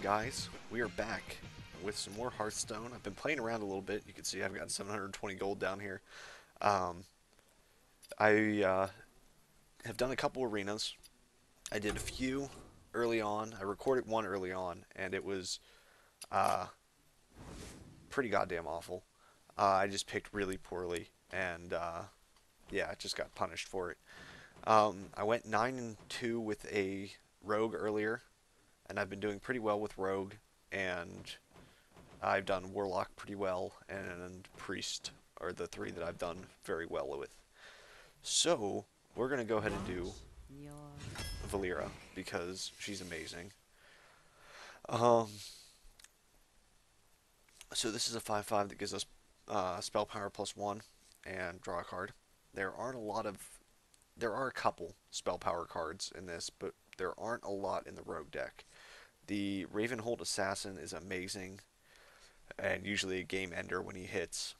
guys? We are back with some more Hearthstone. I've been playing around a little bit. You can see I've got 720 gold down here. Um, I have done a couple arenas. I did a few early on. I recorded one early on, and it was uh, pretty goddamn awful. I just picked really poorly, and yeah, I just got punished for it. I went 9-2 with a rogue earlier, and I've been doing pretty well with rogue, and I've done Warlock pretty well, and Priest are the three that I've done very well with. So, we're going to go ahead and do Valera, because she's amazing. Um, so this is a 5/5 that gives us spell power +1 and draw a card. There aren't a lot of, there are a couple spell power cards in this, but there aren't a lot in the rogue deck. The Ravenhold Assassin is amazing, and usually a game ender when he hits.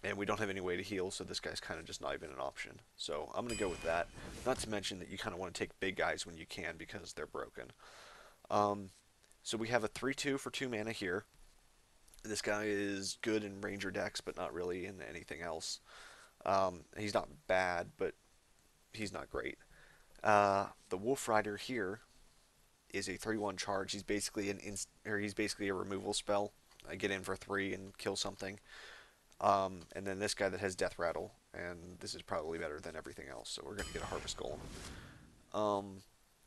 And we don't have any way to heal, so this guy's kind of just not even an option. So I'm going to go with that. Not to mention that you kind of want to take big guys when you can because they're broken. Um, so we have a 3/2 for 2 mana here. This guy is good in Ranger decks, but not really in anything else. He's not bad, but he's not great. The Wolf Rider here is a 3/1 charge. He's basically he's basically a removal spell. I get in for 3 and kill something. And then this guy that has Death Rattle, and this is probably better than everything else, so we're going to get a Harvest Golem.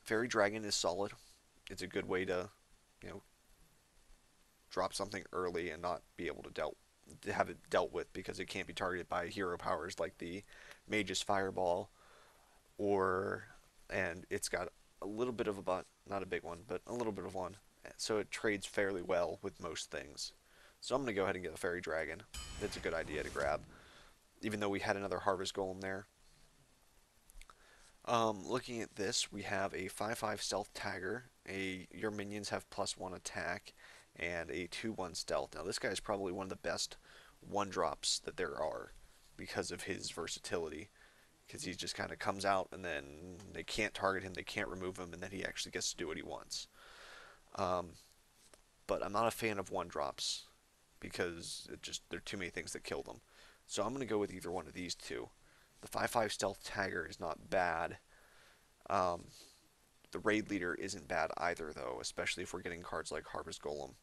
Fairy Dragon is solid. It's a good way to, you know, drop something early and not be able to have it dealt with because it can't be targeted by hero powers like the Mage's Fireball, or and it's got a little bit of a butt, not a big one, but a little bit of one, so it trades fairly well with most things. So I'm going to go ahead and get a Fairy Dragon. It's a good idea to grab, even though we had another Harvest Golem there. Looking at this, we have a 5/5 Stealth Tagger. Your minions have +1 attack, and a 2/1 Stealth. Now this guy is probably one of the best 1-drops that there are because of his versatility. Because he just kind of comes out, and then they can't target him, they can't remove him, and then he actually gets to do what he wants. Um, but I'm not a fan of 1-drops because there are too many things that kill them. So I'm going to go with either one of these two. The 5/5 Stealth Tagger is not bad. Um, the Raid Leader isn't bad either, though, especially if we're getting cards like Harvest Golem.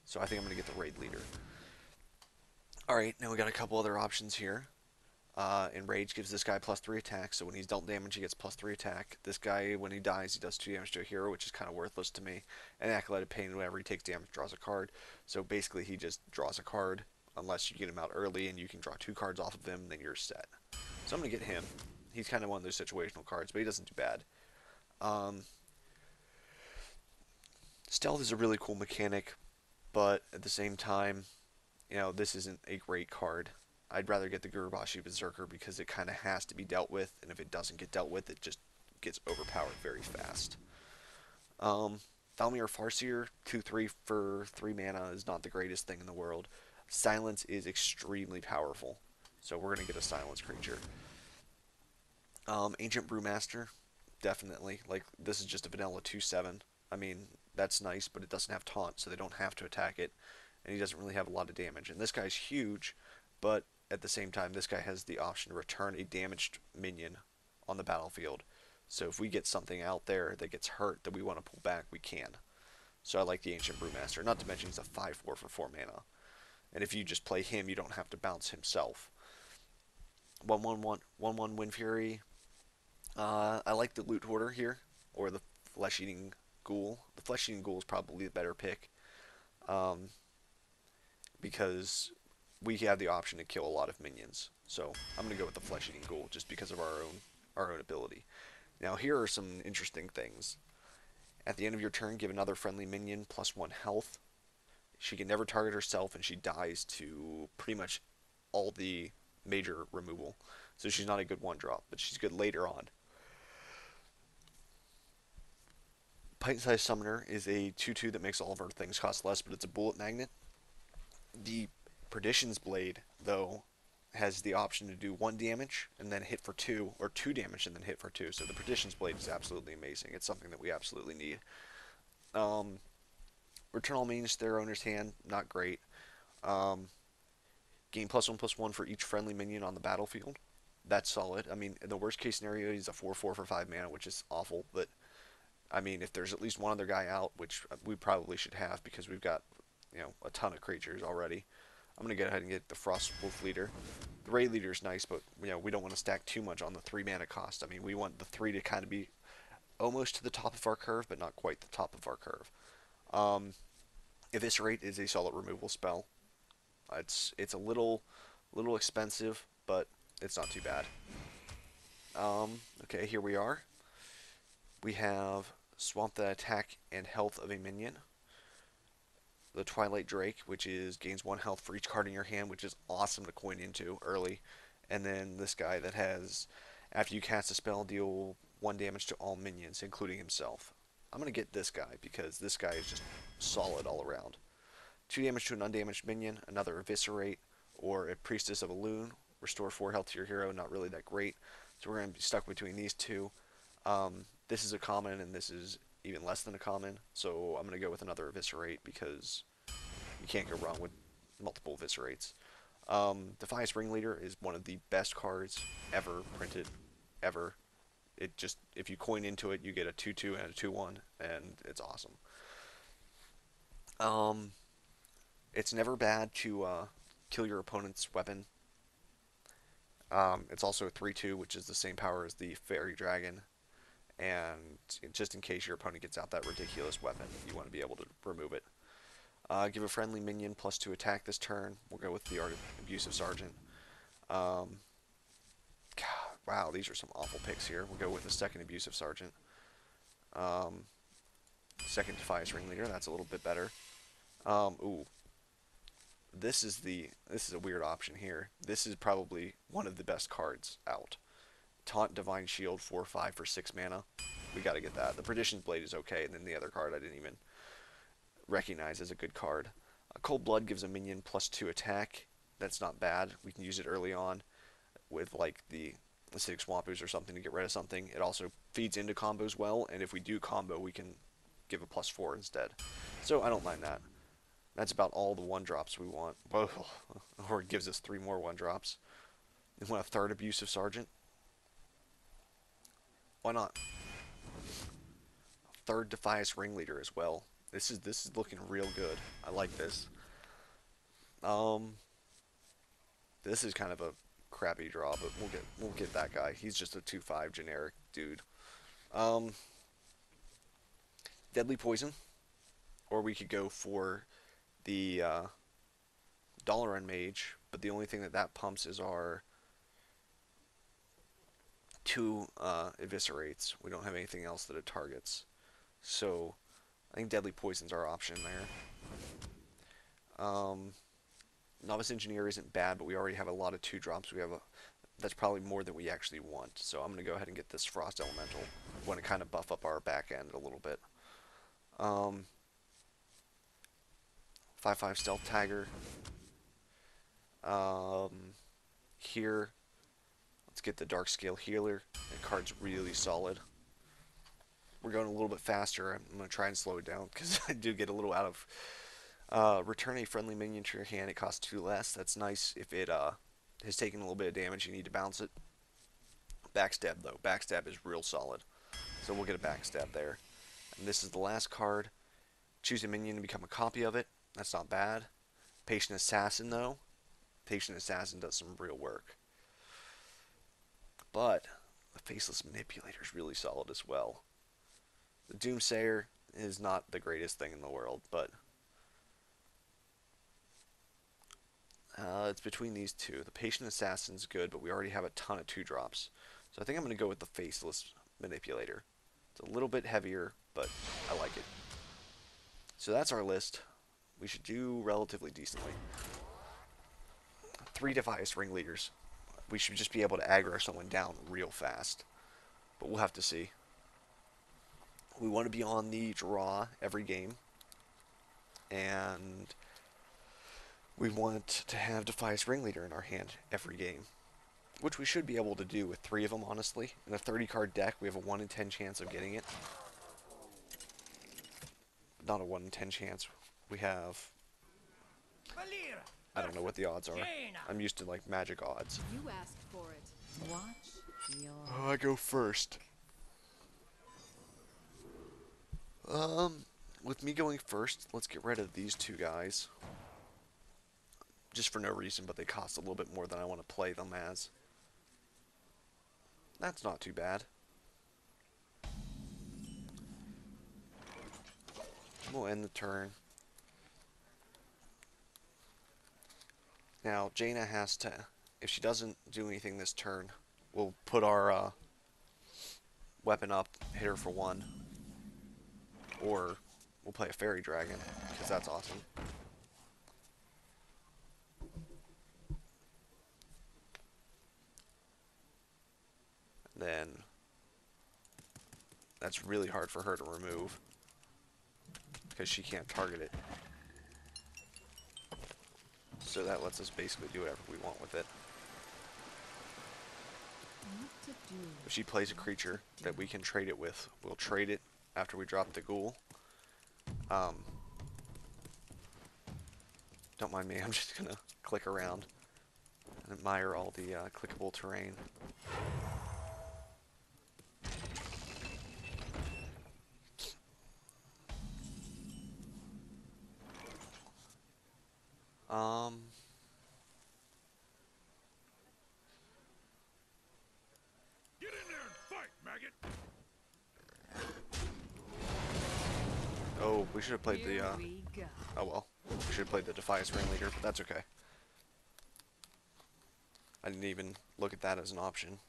So I think I'm going to get the Raid Leader. Alright, now we got a couple other options here. Enrage gives this guy +3 attack, so when he's dealt damage, he gets +3 attack. This guy, when he dies, he does 2 damage to a hero, which is kind of worthless to me. And Acolyte of Pain, whenever he takes damage, draws a card. So basically, he just draws a card, unless you get him out early and you can draw 2 cards off of him, then you're set. So I'm going to get him. He's kind of one of those situational cards, but he doesn't do bad. Um, Stealth is a really cool mechanic, but at the same time, this isn't a great card. I'd rather get the Gurubashi Berserker because it kind of has to be dealt with, and if it doesn't get dealt with, it just gets overpowered very fast. Thalmir Farseer, 2/3 for 3 mana is not the greatest thing in the world. Silence is extremely powerful, so we're going to get a Silence creature. Ancient Brewmaster, definitely. Like, this is just a vanilla 2/7. I mean, that's nice, but it doesn't have taunt, so they don't have to attack it, and he doesn't really have a lot of damage. And this guy's huge, but at the same time, this guy has the option to return a damaged minion on the battlefield. So if we get something out there that gets hurt that we want to pull back, we can. So I like the Ancient Brewmaster. Not to mention he's a 5/4 for 4 mana. And if you just play him, you don't have to bounce himself. 1/1 Wind Fury. I like the Loot Hoarder here, or the Flesh Eating Ghoul. The Flesh Eating Ghoul is probably the better pick, um, because we have the option to kill a lot of minions. So I'm gonna go with the Flesh Eating Ghoul just because of our own ability. Now here are some interesting things. At the end of your turn, give another friendly minion +1 health. She can never target herself, and she dies to pretty much all the major removal. So she's not a good 1-drop, but she's good later on. Pint-sized Summoner is a 2/2 that makes all of our things cost less, but it's a bullet magnet. The Perdition's Blade, though, has the option to do 1 damage and then hit for 2, or 2 damage and then hit for 2. So the Perdition's Blade is absolutely amazing. It's something that we absolutely need. Return all minions to their owner's hand, not great. Um, Gain +1/+1 for each friendly minion on the battlefield. That's solid. I mean, in the worst case scenario, he's a 4/4 for 5 mana, which is awful. But I mean, if there's at least one other guy out, which we probably should have because we've got, a ton of creatures already. I'm gonna go ahead and get the Frost Wolf Leader. The Raid Leader is nice, but we don't want to stack too much on the 3 mana cost. I mean, we want the 3 to kind of be almost to the top of our curve, but not quite the top of our curve. Um, Eviscerate is a solid removal spell. It's a little expensive, but it's not too bad. Okay, here we are. We have Swamp the attack and health of a minion. The Twilight Drake, which is gains 1 health for each card in your hand, which is awesome to coin into early. And then this guy that has, after you cast a spell, deal 1 damage to all minions, including himself. I'm going to get this guy because this guy is just solid all around. 2 damage to an undamaged minion, another Eviscerate, or a Priestess of a Loon. Restore 4 health to your hero, not really that great. So we're going to be stuck between these two. This is a common, and this is even less than a common. So I'm going to go with another Eviscerate because you can't go wrong with multiple Eviscerates. Defiance Ringleader is one of the best cards ever printed, ever. It just, if you coin into it, you get a 2/2 and a 2/1, and it's awesome. It's never bad to kill your opponent's weapon. It's also a 3/2, which is the same power as the Fairy Dragon. And just in case your opponent gets out that ridiculous weapon, you want to be able to remove it. Give a friendly minion +2 attack this turn. We'll go with the Abusive Sergeant. Um, God, wow, these are some awful picks here. We'll go with the second Abusive Sergeant. Um, Second Defiance Ringleader, that's a little bit better. Ooh, this is a weird option here. This is probably one of the best cards out. Taunt Divine Shield 4/5 for 6 mana. We gotta get that. The Perdition's Blade is okay, and then the other card I didn't even recognize as a good card. Cold Blood gives a minion +2 attack. That's not bad. We can use it early on with like the Acidic Swampus or something to get rid of something. It also feeds into combos well, and if we do combo, we can give a +4 instead. So I don't mind that. That's about all the 1-drops we want. Or it gives us 3 more 1-drops. We want a third Abusive Sergeant. Why not? Third Defiance Ringleader as well. This is looking real good. I like this. Um, this is kind of a crappy draw, but we'll get that guy. He's just a 2/5 generic dude. Um, Deadly Poison, or we could go for the Dalaran Mage, but the only thing that pumps is our 2 Eviscerates. We don't have anything else that it targets. So I think Deadly Poison's our option there. Novice Engineer isn't bad, but we already have a lot of 2-drops. That's probably more than we actually want. So I'm going to go ahead and get this Frost Elemental. We want to kind of buff up our back end a little bit. 5/5 Stealth Tagger. Here, let's get the Darkscale Healer. The card's really solid. We're going a little bit faster. I'm going to try and slow it down because I do get a little out of... return a friendly minion to your hand. It costs 2 less. That's nice if it has taken a little bit of damage. You need to bounce it. Backstab, though. Backstab is real solid. So we'll get a backstab there. And this is the last card. Choose a minion to become a copy of it. That's not bad. Patient Assassin, though. Patient Assassin does some real work. But the Faceless Manipulator is really solid as well. The Doomsayer is not the greatest thing in the world, but it's between these two. The Patient Assassin's good, but we already have a ton of 2-drops. So I think I'm going to go with the Faceless Manipulator. It's a little bit heavier, but I like it. So that's our list. We should do relatively decently. 3 Defiance Ringleaders. We should just be able to aggro someone down real fast. But we'll have to see. We want to be on the draw every game. And we want to have Defiance Ringleader in our hand every game. Which we should be able to do with 3 of them, honestly. In a 30-card deck, we have a 1 in 10 chance of getting it. Not a 1 in 10 chance. We have, I don't know what the odds are. I'm used to like magic odds. You asked for it. Watch your... I go first. With me going first, let's get rid of these two guys. Just for no reason, but they cost a little bit more than I want to play them as. That's not too bad. We'll end the turn. Now, Jaina has to, if she doesn't do anything this turn, we'll put our weapon up, hit her for 1. Or we'll play a fairy dragon, because that's awesome. Then that's really hard for her to remove because she can't target it. So that lets us basically do whatever we want with it. If she plays a creature that we can trade it with, we'll trade it after we drop the ghoul. Don't mind me, I'm just gonna click around and admire all the clickable terrain. Get in there and fight, maggot! Oh, we should have played the, Here we go. oh well. We should have played the Defiance Ringleader, but that's okay. I didn't even look at that as an option.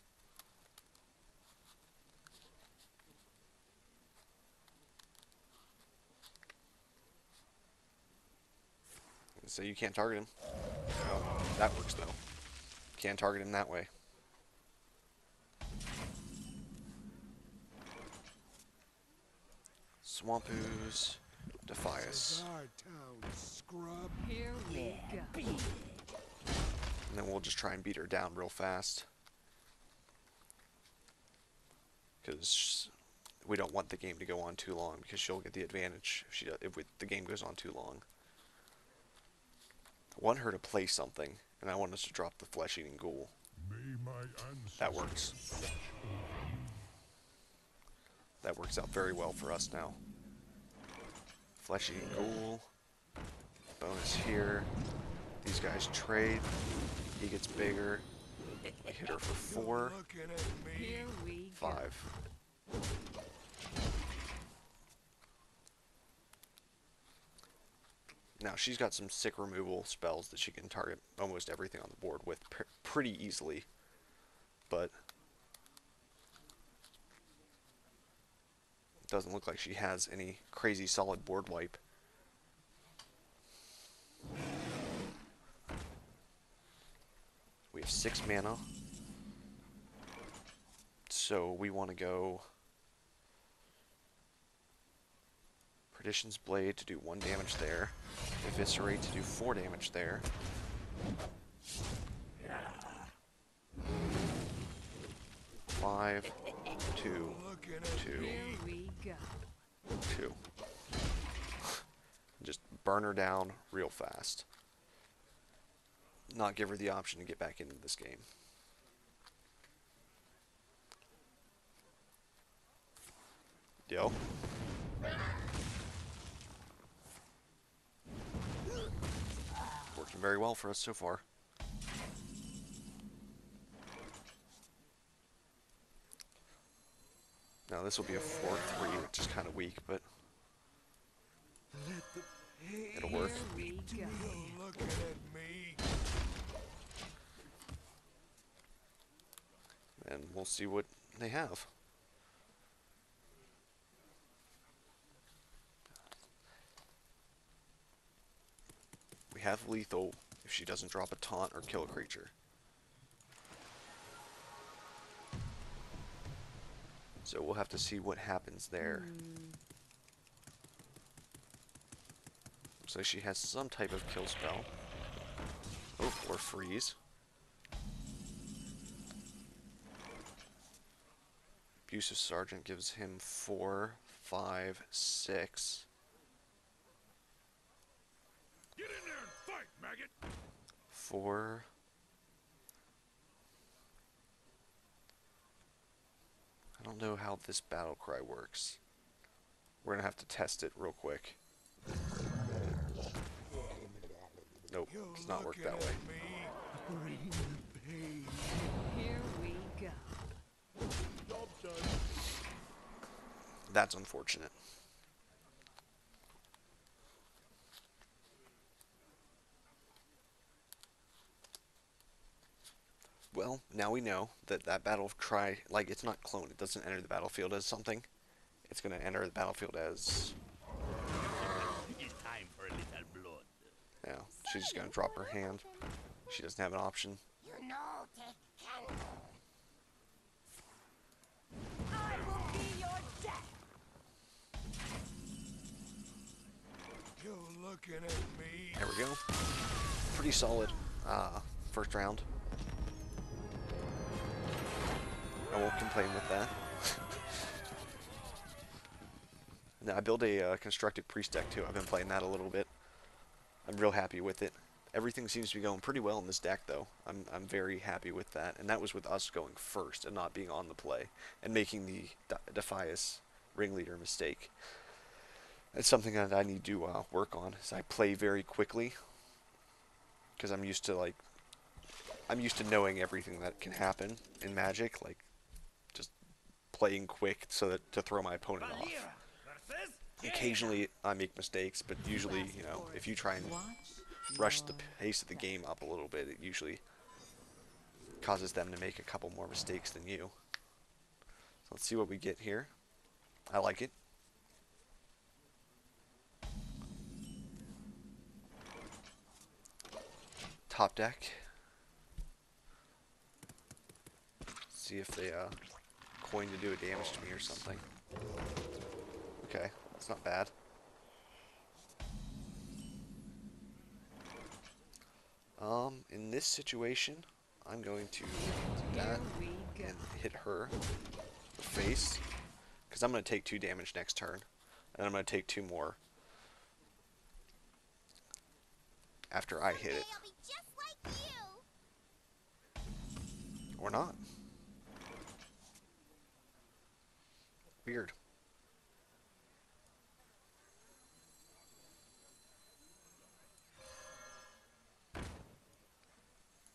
So you can't target him. Oh, that works though. Can't target him that way. Swamp Ooze, Defias. Here we go. And then we'll just try and beat her down real fast. Because we don't want the game to go on too long, because she'll get the advantage if the game goes on too long. I want her to play something, and I want us to drop the flesh-eating ghoul. That works. That works out very well for us now. Flesh-eating ghoul. Bonus here. These guys trade. He gets bigger. We hit her for 4. Here we 5. Now, she's got some sick removal spells that she can target almost everything on the board with pretty easily. But it doesn't look like she has any crazy solid board wipe. We have 6 mana. So we want to go Perdition's Blade to do 1 damage there. Eviscerate to do 4 damage there. Five, 2, 2, Here we go. 2. Just burn her down real fast. Not give her the option to get back into this game. Yo. Working very well for us so far. Now this will be a 4-3, which is kind of weak, but it'll work. Here we go. And we'll see what they have. We have lethal if she doesn't drop a taunt or kill a creature. So we'll have to see what happens there. Looks like she has some type of kill spell. Oh, or freeze. Abusive Sergeant gives him 4, 5, 6. Get in there and fight, maggot! 4. I don't know how this battle cry works. We're gonna have to test it real quick. Nope, does not work that way. Bring the pain. Here we go. Job done. That's unfortunate. Well, now we know that that battle cry, like, it's not clone. It doesn't enter the battlefield as something. It's gonna enter the battlefield as, It's time for a little blood. you know, she's just gonna drop her hand. She doesn't have an option. You know, take candle. I will be your death. You're looking at me. There we go. Pretty solid first round. I won't complain with that. Now, I built a constructed priest deck too. I've been playing that a little bit. I'm real happy with it. Everything seems to be going pretty well in this deck though. I'm very happy with that. And that was with us going first and not being on the play and making the Defias ringleader mistake. It's something that I need to work on. Is I play very quickly because I'm used to knowing everything that can happen in Magic, like just playing quick so that to throw my opponent off. Occasionally I make mistakes, but usually, you know, if you try and Watch rush the your pace of the game up a little bit, it usually causes them to make a couple more mistakes than you. So let's see what we get here. I like it. Top deck. See if they coin to do a damage to me or something. Okay, that's not bad. In this situation, I'm going to do Here that we go. and hit her in the face, because I'm going to take 2 damage next turn, and I'm going to take 2 more after I hit it. I'll be just like you. Or not. Weird.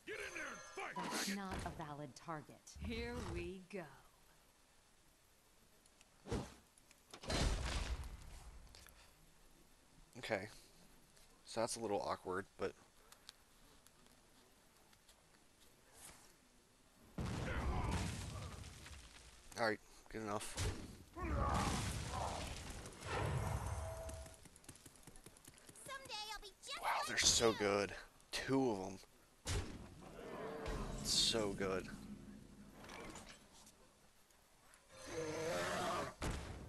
Get in there and fight, That's maggot! not a valid target. Here we go. Okay. So that's a little awkward, but alright, good enough. Someday I'll be just Wow, like they're so good. 2 of them. So good.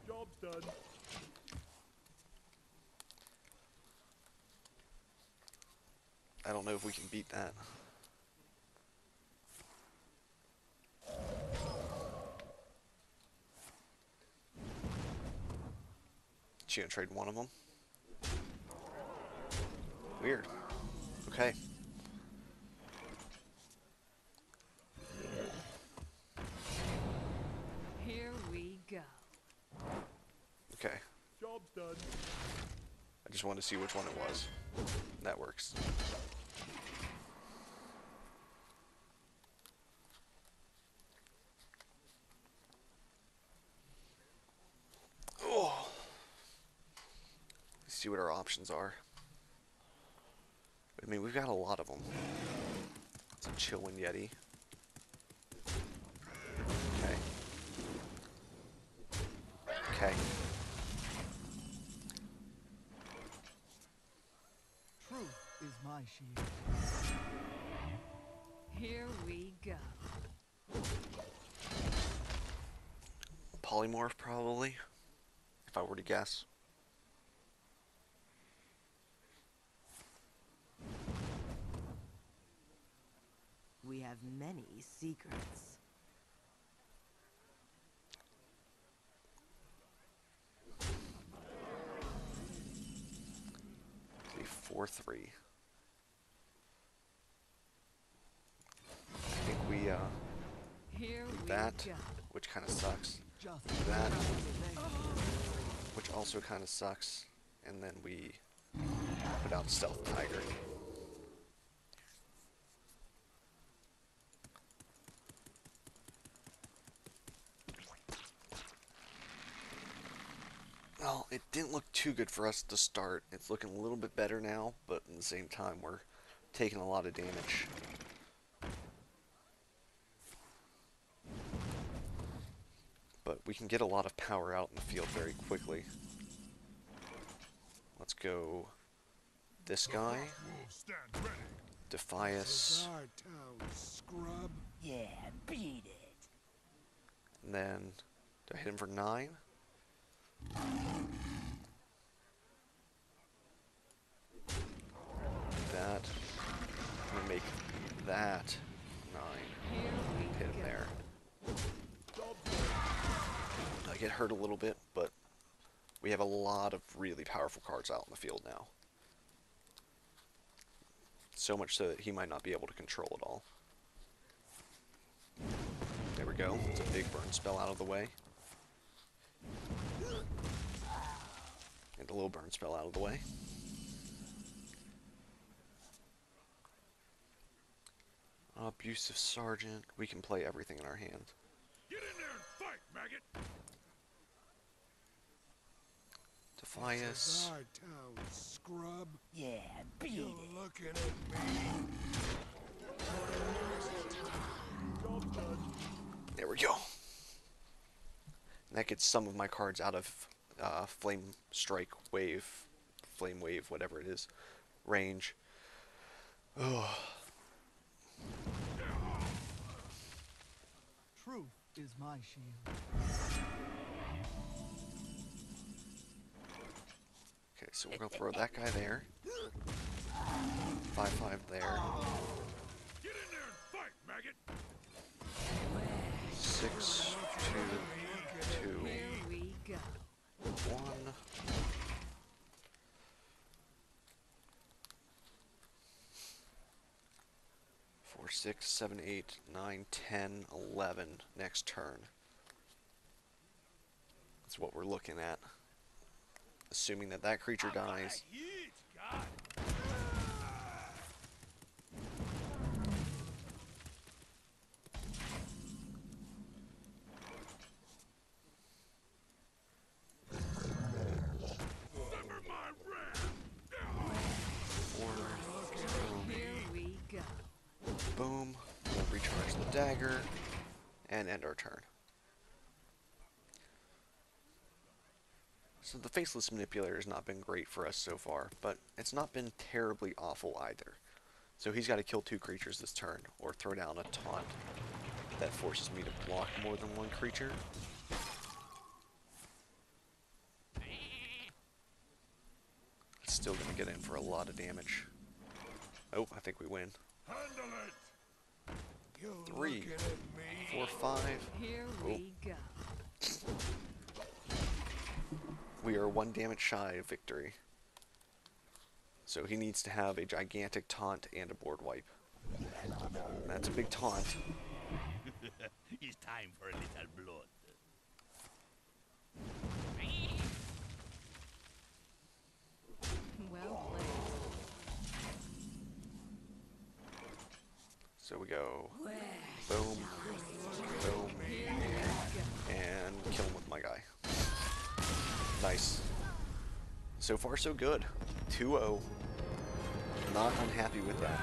Job's done. I don't know if we can beat that. She gonna trade one of them? Weird. Okay. Here we go. Okay. Job's done. I just wanted to see which one it was. That works. Oh. Let's see what our options are. I mean, we've got a lot of them. It's a Chillin' Yeti. Okay. Okay. Truth is my shield. Here we go. Polymorph, probably. If I were to guess. We have many secrets. See, 4-3. we that, go. which kind of sucks. Just That, today. which also kind of sucks. And then we put out Stealth Tiger. Well, it didn't look too good for us to start. It's looking a little bit better now, but at the same time, we're taking a lot of damage. But we can get a lot of power out in the field very quickly. Let's go this guy, Stand ready. Defias, Our town, scrub. Yeah, beat it. and then do I hit him for 9? That. I'm gonna make that 9. Here we Hit him go. there. I get hurt a little bit, but we have a lot of really powerful cards out in the field now. So much so that he might not be able to control it all. There we go. It's a big burn spell out of the way. And a little burn spell out of the way. Abusive Sergeant. We can play everything in our hand. Get in there and fight, maggot. Defias. Our town, scrub. Yeah, beat You're it. looking at me. There we go. And that gets some of my cards out of Flame Strike Wave, Flame Wave, whatever it is, range. Oh, Truth is my shield. okay, so we're gonna throw that guy there. 5/5 there. Get in there and fight, maggot. 6, 2, 2, Here we go. 1. 4, 6, 7, 8, 9, 10, 11 next turn. That's what we're looking at. Assuming that that creature dies. Yeet, God. Remember my wrath. 4, Here we go. boom. We'll recharge the dagger and end our turn. So the Faceless Manipulator has not been great for us so far, but it's not been terribly awful either. So he's got to kill 2 creatures this turn, or throw down a taunt that forces me to block more than 1 creature. It's still going to get in for a lot of damage. Oh, I think we win. Handle it. You're 3, looking at me. 4, 5. Here Oh. we go. We are 1 damage shy of victory. So he needs to have a gigantic taunt and a board wipe. That's a big taunt. It's time for a little blood. Well played. So we go boom, boom, Here we go. and kill him with my guy. Nice. So far so good. 2-0. Not unhappy with that.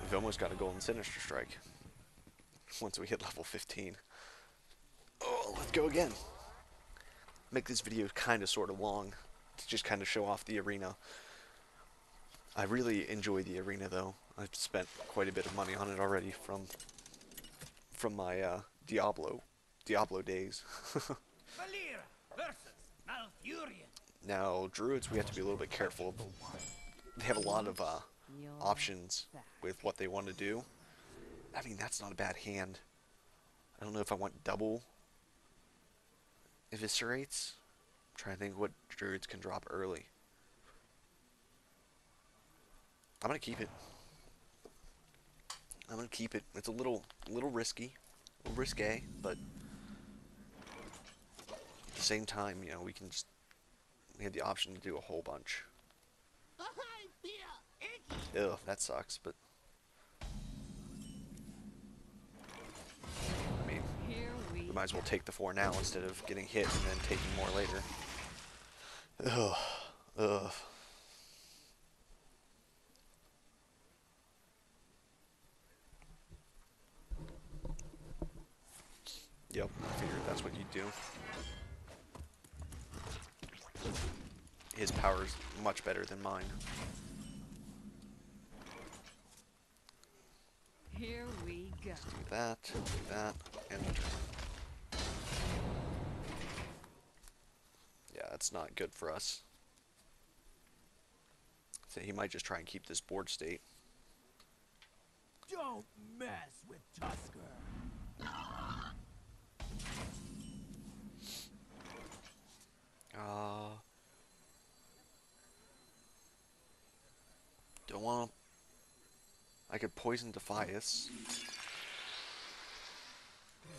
We've almost got a golden Sinister Strike. Once we hit level 15. Oh, let's go again. Make this video kind of sort of long to just kind of show off the arena. I really enjoy the arena though. I've spent quite a bit of money on it already from my Diablo days. Valera versus Malfurion. Now, druids, we have to be a little bit careful. They have a lot of You're options back. with what they want to do. I mean, that's not a bad hand. I don't know if I want double eviscerates. I'm trying to think what druids can drop early. I'm gonna keep it. I'm gonna keep it. It's a little risky, risque, but at the same time, you know, we had the option to do a whole bunch. I feel icky. Ugh, that sucks, but I mean, Here we we might as well go. take the 4 now instead of getting hit and then taking more later. Ugh, ugh. Yep, I figured that's what you'd do. His power's much better than mine. Here we go. Do that, and turn. Yeah, that's not good for us. So he might just try and keep this board state. Don't mess with Tusker. Don't want to... I could poison Defias.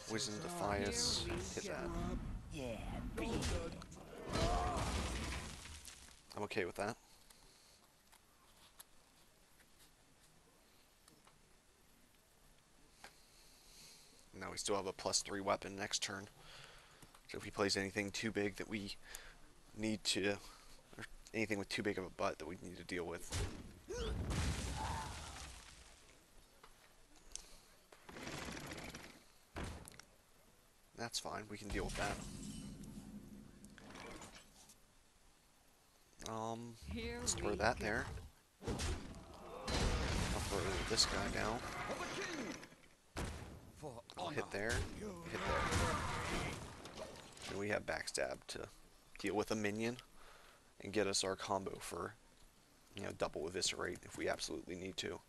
Poison Defias. Here we Hit go. that. Yeah, beat it. I'm okay with that. Now we still have a +3 weapon next turn. So if he plays anything too big that we need to... Or anything with too big of a butt that we need to deal with. That's fine, we can deal with that. Here Let's we throw that go. there. I'll throw this guy down. I'll hit there, hit there. And we have backstab to deal with a minion and get us our combo for, you know, double eviscerate if we absolutely need to.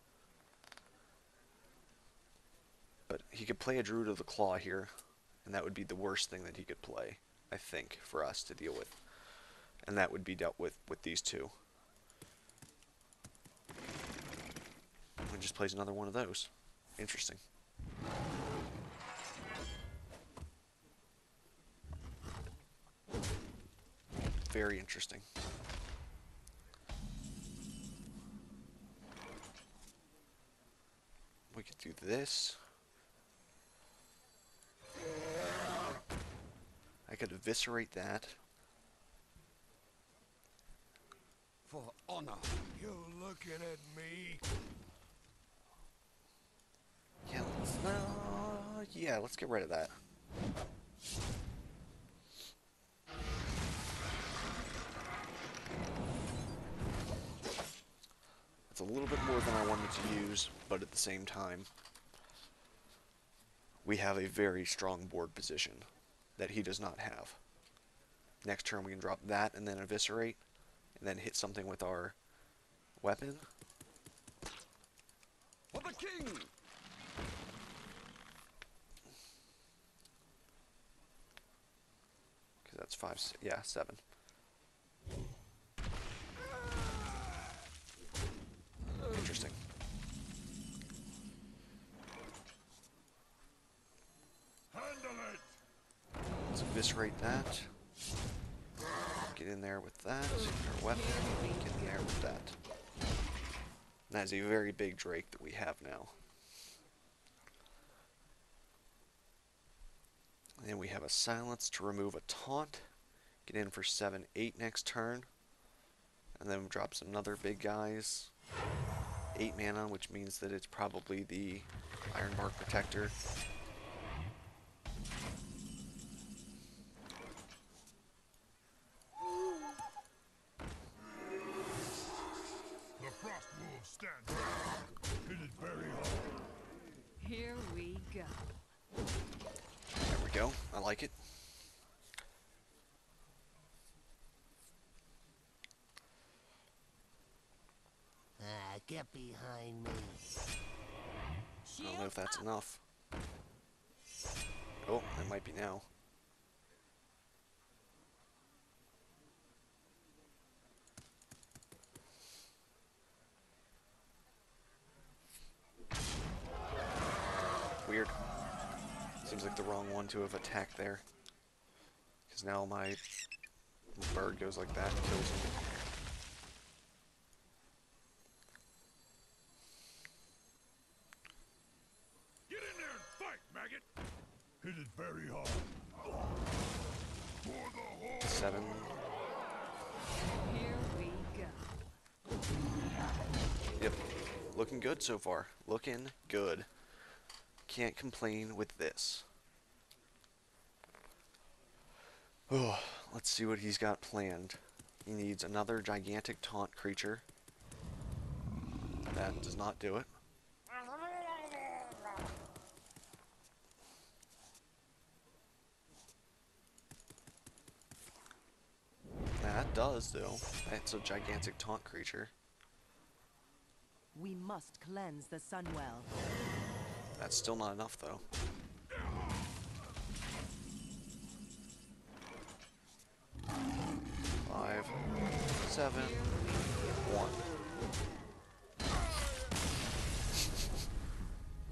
But he could play a Druid of the Claw here, and that would be the worst thing that he could play, I think, for us to deal with. And that would be dealt with these two. And just plays another one of those. Interesting. Very interesting. We could do this. I could eviscerate that. For honor. You looking at me? Yeah, let's get rid of that. It's a little bit more than I wanted to use, but at the same time, we have a very strong board position that he does not have. Next turn we can drop that and then eviscerate, and then hit something with our weapon. For the king. Because that's 5, yeah, 7. Interesting. Handle it! Let's eviscerate that. Get in there with that. Our weapon. Get in there with that. And that is a very big Drake that we have now. And then we have a silence to remove a taunt. Get in for 7/8 next turn. And then drop some other big guys. 8 mana, which means that it's probably the Ironbark Protector. The frost wolf stands up. Hit it very hard. Here we go. There we go. I like it. Get behind me. I don't know if that's enough. Oh, it might be now. Weird. Seems like the wrong one to have attacked there. Because now my bird goes like that and kills him. Get in there and fight, maggot! Hit it very hard. For the whole 7. Here we go. Yep. Looking good so far. Looking good. Can't complain with this. Oh, let's see what he's got planned. He needs another gigantic taunt creature. That does not do it. That does, though. That's a gigantic taunt creature. We must cleanse the Sunwell. That's still not enough, though. Five, 7, 1.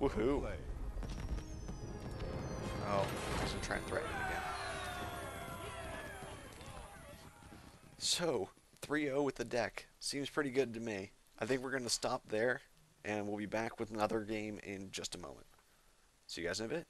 Woohoo! Oh, I was gonna try and threaten him again. So, 3-0 with the deck. Seems pretty good to me. I think we're gonna stop there, and we'll be back with another game in just a moment. See you guys in a bit.